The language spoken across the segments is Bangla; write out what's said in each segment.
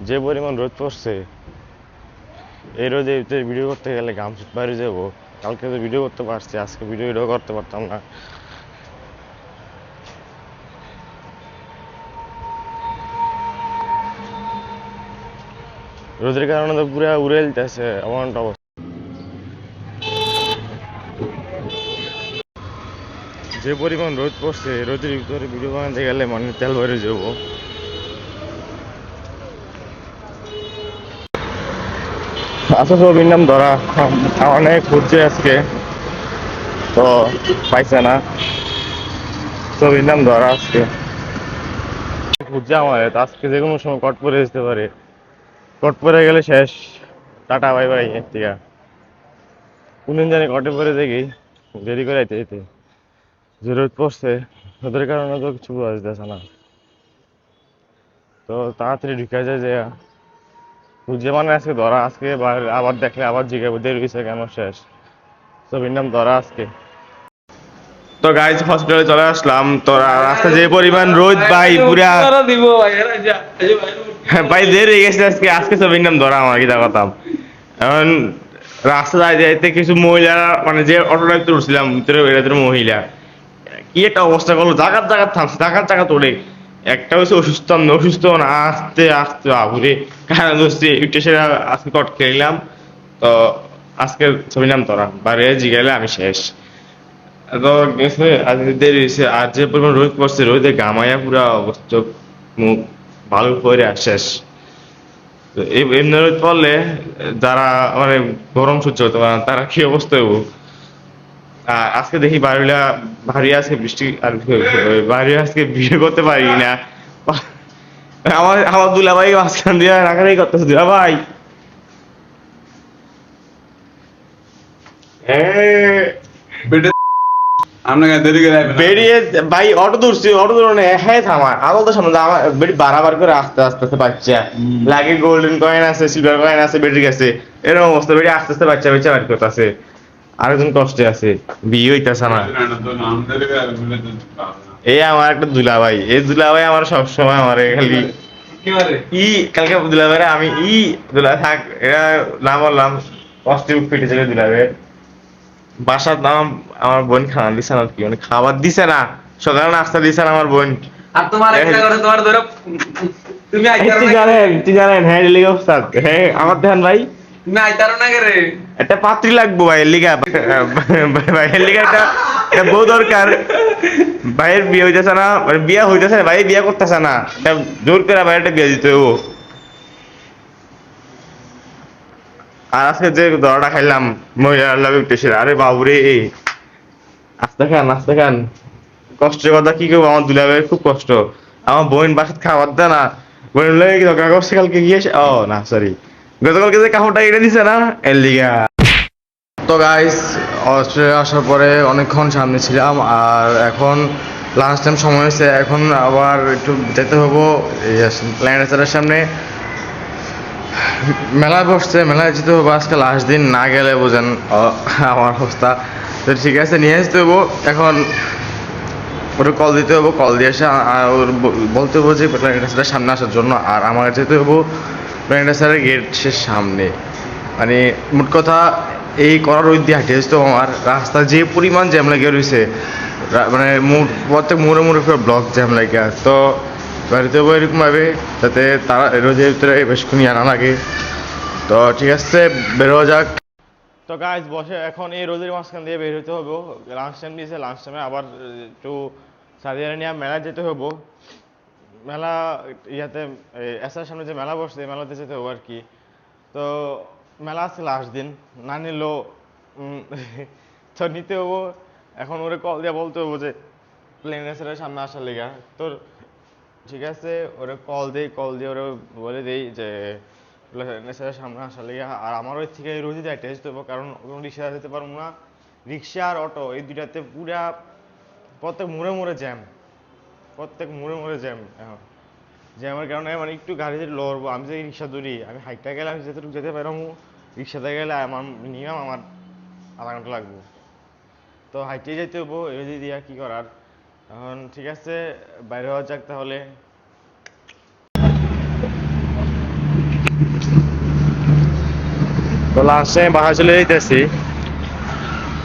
যে পরিমাণ রোদ পড়ছে, এই রোদে ভিডিও করতে গেলে ঘাম বাইরে যাবো। কালকে তো ভিডিও করতে পারছি, আজকে ভিডিও করতে পারতাম না। রোদের কারণে তো পুরা উড়ে যেতেছে এমন অবস্থা। যে পরিমাণ রোদ পড়ছে, রোদের ভিতরে ভিডিও বানাতে গেলে মানে তেল ভরে যাবো। আচ্ছা, ছবির নাম ধরা অনেক খুঁজছে আজকে, তো পাইছে না। ছবির নাম ধরা আজকে খুঁজছে আমার, তো আজকে যে কোনো সময় কট পরে যেতে পারে। কট পরে গেলে শেষ, টাটা বাই বাই। এর থেকে কোনদিন জানি কটে পরে দেখি দেরি করে আইতে যেতে। যে রোদ পড়ছে, রোদের কারণে তো কিছু বোঝা যাচ্ছে না। তো তাড়াতাড়ি ঢুকে যায় যে খুঁজে মানে আজকে ধরা। আজকে আবার দেখলে আবার জিজ্ঞাসা দেরি হয়েছে কেন, শেষ। ছবির নাম ধরা আজকে। তো গাইজ হসপিটালে চলে আসলাম। তো রাস্তা যে পরিমাণ রোদ ভাই, পুরা ভাই দেরি হয়ে গেছে আজকে। আজকে ছবির নাম ধরা আমার কি কথা। এখন রাস্তা যাইতে যাইতে কিছু মহিলারা, মানে যে অটোটা উঠছিলাম ভিতরে, এদের মহিলা কি একটা অবস্থা করলো, জাগাত জাগাত থামছে, জাগাত জাগাত ওড়ে। একটা হচ্ছে অসুস্থ, আমি অসুস্থ না, আস্তে আস্তে বাবুরে কারণ হচ্ছে একটু সেরা আজকে কট খেলাম। তো আজকে ছবি নাম তোরা বাইরে জিগাইলে আমি শেষ। তো গেছে আজ দেরি হয়েছে। আর যে পরিমাণ রোদ পড়ছে, রোদে গামাইয়া পুরা অবস্থা, মুখ ভালো করে শেষ। তো এই এমনি রোদ পড়লে যারা মানে গরম সহ্য করতে পারে না, তারা কি অবস্থা হবো। আর আজকে দেখি বাড়িটা ভারী, আজকে বৃষ্টি আর বাড়ি আজকে বিয়ে করতে পারি না। আমার আমার দুলাভাই মাঝখান দিয়ে রাখারাই করতেছে। দুলাভাই বেরিয়ে ভাই অটো ধরছি, অটো ধরে হ্যাঁ থামা আগল তো সামনে আমার বেটি বারবার করে আস্তে আস্তে আস্তে বাচ্চা লাগে। গোল্ডেন কয়েন আছে, সিলভার কয়েন আছে বেটির কাছে, এরকম অবস্থা। বেটি আস্তে আস্তে বাচ্চা বাচ্চা বাড়ি করতেছে। আরেকজন কষ্টে আছে, বিয়ে হইতেছে না। এই আমার একটা দুলাভাই, এই দুলাভাই আমার সবসময় আমার খালি ই কালকে দুলাভাই আমি দুলা থাক, এরা না বললাম কষ্টে ফেটে চলে দুলাভাই। বাসার নাম আমার বোন খানা দিছে না, কি মানে খাবার দিছে না, সকালে নাস্তা দিছে না আমার বোন। আর তোমার একটা করে তোমার ধরো তুমি আইতারো তুই না জানেন, তুই জানেন, হ্যাঁ লিগা উস্তাদ, হ্যাঁ আমার ধ্যান ভাই তুমি আইতারো না রে একটা পাত্রী লাগবো ভাই লিগা। ভাইয়ের লিগা একটা একটা বউ দরকার। ভাইয়ের বিয়ে হইতেছে না, মানে বিয়ে হইতেছে না, ভাই বিয়ে করতেছে না, এটা জোর করে ভাইয়ের একটা বিয়ে দিতে হইব। আর আজকে যে দরটা খাইলাম মহিলার লাগে উঠতেছিল, আরে বাবুরে আস্তে খান আস্তে খান। কষ্টের কথা কি করবো, আমার দুলাভাইয়ের খুব কষ্ট। আমার বোন বাসাত খাবার দেয় না। বোন লাগে কি দরকার করছে কালকে গিয়ে, ও না সরি, গতকালকে যে কাপড়টা এনে দিছে না এর লিগা। তো গাইস, অস্ট্রেলিয়া আসার পরে অনেকক্ষণ সামনে ছিলাম, আর এখন লাঞ্চ টাইম সময় হয়েছে। এখন আবার একটু যেতে হবো প্ল্যানেটারের সামনে। মেলায় বসছে, মেলায় যেতে হবো আজকে লাস্ট দিন, না গেলে বোঝেন আমার অবস্থা। তো ঠিক আছে, নিয়ে আসতে হবো। এখন ওটা কল দিতে হবো, কল দিয়ে এসে ওর বলতে হবো যে প্ল্যানেটার স্যারের সামনে আসার জন্য। আর আমার যেতে হবো প্ল্যানেটার স্যারের গেটের সামনে। মানে মোট কথা এই করার ওই দিয়ে হাঁটে তো আমার রাস্তা যে পরিমাণ জ্যাম লাগে রয়েছে, মানে প্রত্যেক মোড়ে মোড়ে ব্লক জ্যাম লাগে। তো বাড়িতে হবো এরকমভাবে যাতে তারা রোজের ভিতরে বেশক্ষণই আনা লাগে। তো ঠিক আছে, বেরোয়া যাক। তো গাইজ বসে এখন এই রোদের মাঝখান দিয়ে বের হতে হবে। লাঞ্চ টাইম দিয়েছে, লাঞ্চ টাইমে আবার একটু সাদিয়ারা নিয়ে মেলা যেতে হবো। মেলা ইয়াতে এসার সামনে যে মেলা বসছে, মেলাতে যেতে হবো আর কি। তো মেলা আছে লাস্ট দিন, না নিলেও তো নিতে হবো। এখন ওরে কল দিয়ে বলতে হবো যে প্লেন রেসের সামনে আসার লেগা। তোর ঠিক আছে, ওরে কল দিয়ে ওরে বলে দেই যে প্লেন রেসের সামনে আসার লেগা। আর আমার ওই থেকে রোজই যাই টেস্ট দেবো, কারণ কোনো রিক্সা যেতে পারবো না। রিক্সা আর অটো এই দুইটাতে পুরা প্রত্যেক মোড়ে মোড়ে জ্যাম, প্রত্যেক মোড়ে মোড়ে জ্যাম। এখন জ্যামের কারণে মানে একটু গাড়িতে লড়বো। আমি যে রিক্সা ধরি, আমি হাইটটা গেলে আমি যেতেটুকু যেতে পারবো, রিক্সাতে গেলে আমার মিনিমাম আমার আধা ঘন্টা লাগবো। তো হাইটেই যেতে হবো, এভাবে দিয়া কি করার। এখন ঠিক আছে, বাইরে হওয়া যাক তাহলে। তো লাস্টে আমি বাসা চলে যেতেছি।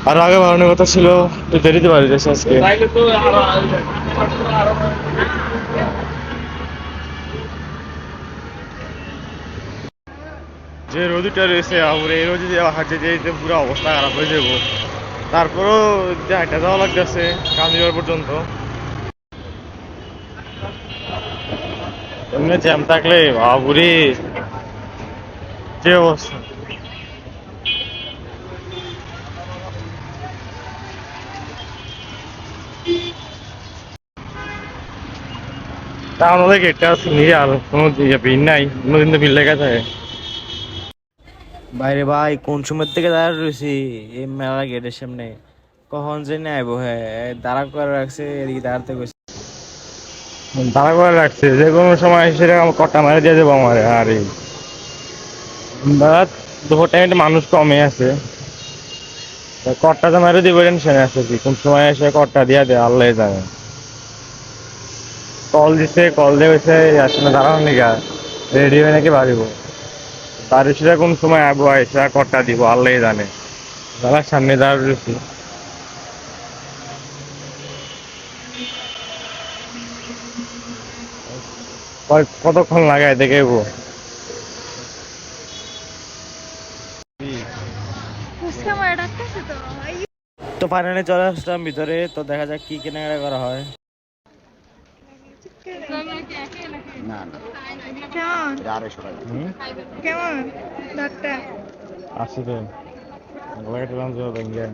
আর আগে বানানোর কথা ছিল, একটু দেরিতে বাড়ি যাচ্ছে আজকে। তাইলে তো আরো যে রোদটা রয়েছে আমার এই রোদে হাঁটতে যেতে পুরো অবস্থা খারাপ হয়ে যাবো। তারপরেও যে হাঁটা যাওয়া লাগতেছে কান্দিবার পর্যন্ত। এমনি জ্যাম থাকলে বাবুরে যে অবস্থা। তা আমাদের গেটটা নিয়ে আর কোনো ভিড় নাই, কোনোদিন তো ভিড় লেগে থাকে। বাইরে ভাই কোন সময় থেকে দাঁড়া রয়েছি এই মেলা গেটের সামনে, কখন যে না আইবো। হ্যাঁ, দাঁড়া করে রাখছে, এদিকে দাঁড়াতে গেছে। তাড়া করে রাখছে, যে কোনো সময় সেটা কটা মারে দিয়ে দেবো আমার। আর এই দাদা দুপুর টাইমে মানুষ কমে আছে, কটটা তো মারে দিব টেনশন আছে কি, কোন সময় এসে কটটা দিয়া দেয় আল্লাহ জানে। কল দিছে, কল দিয়ে হয়েছে আসলে দাঁড়ানো নিগা রেডি হয়ে নাকি বাড়িব। তার সেটা কোন সময় আবো সেটা কটটা দিব আল্লাহ জানে। দাদার সামনে দাঁড়া রয়েছি। কতক্ষণ লাগায় দেখেবো। তো ফাইনালি চলে আসলাম ভিতরে, তো দেখা যাক কি কেনাকাটা করা হয়। কেমন দাঁতটা? আসি তো লাগাইছিলাম তো ব্যাংকে।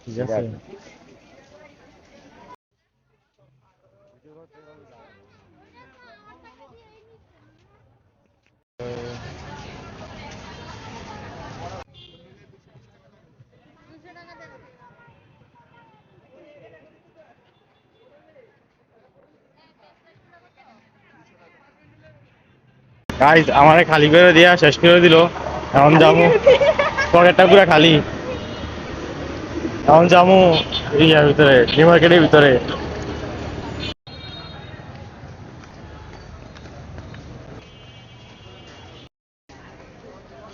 ঠিক আছে। গাইস আমারে খালি করে দিয়া শেষ করে দিল। এখন যাবো, পকেটটা পুরো খালি। এখন যাবো ইয়ার ভিতরে, নিউ মার্কেটের ভিতরে।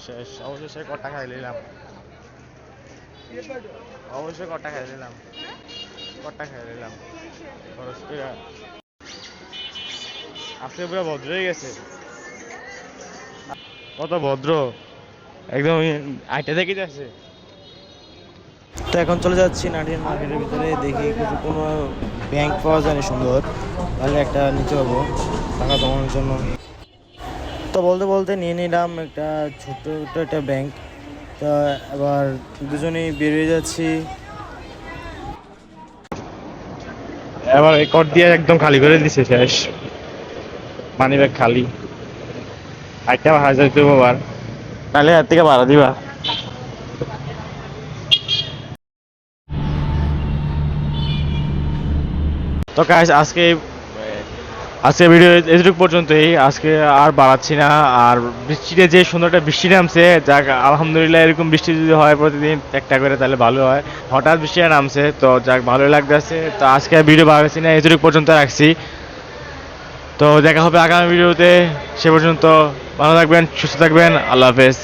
শেষ অবশেষে কটা খাই নিলাম, অবশ্যই কটা খাই নিলাম, কটা খাই নিলাম খরচ করে। আজকে পুরো ভদ্র হয়ে গেছে, কত ভদ্র একদম আইটা দেখে যাচ্ছে। তো এখন চলে যাচ্ছি নাটিয়ান মার্কেটের ভিতরে, দেখি কিছু কোনো ব্যাংক পাওয়া যায় না সুন্দর, তাহলে একটা নিতে পারবো টাকা জমানোর জন্য। তো বলতে বলতে নিয়ে নিলাম একটা ছোট্ট একটা ব্যাংক। তো এবার দুজনেই বেরিয়ে যাচ্ছি। এবার এই কট দিয়ে একদম খালি করে দিছে, শেষ মানি ব্যাগ খালি। একটা হাজার দেবো আবার, তাহলে এর থেকে ভাড়া দিবা। তো গাইস আজকে ভিডিও এতটুকু পর্যন্তই। আজকে আর বাড়াচ্ছি না। আর বৃষ্টিতে যে সুন্দর একটা বৃষ্টি নামছে, যাক আলহামদুলিল্লাহ, এরকম বৃষ্টি যদি হয় প্রতিদিন একটা করে তাহলে ভালো হয়। হঠাৎ বৃষ্টিটা নামছে, তো যাক ভালোই লাগতেছে। তো আজকে আর ভিডিও বাড়াচ্ছি না, এতটুকু পর্যন্ত রাখছি। তো দেখা হবে আগামী ভিডিওতে, সে পর্যন্ত ভালো থাকবেন, সুস্থ থাকবেন, আল্লাহ হাফেজ।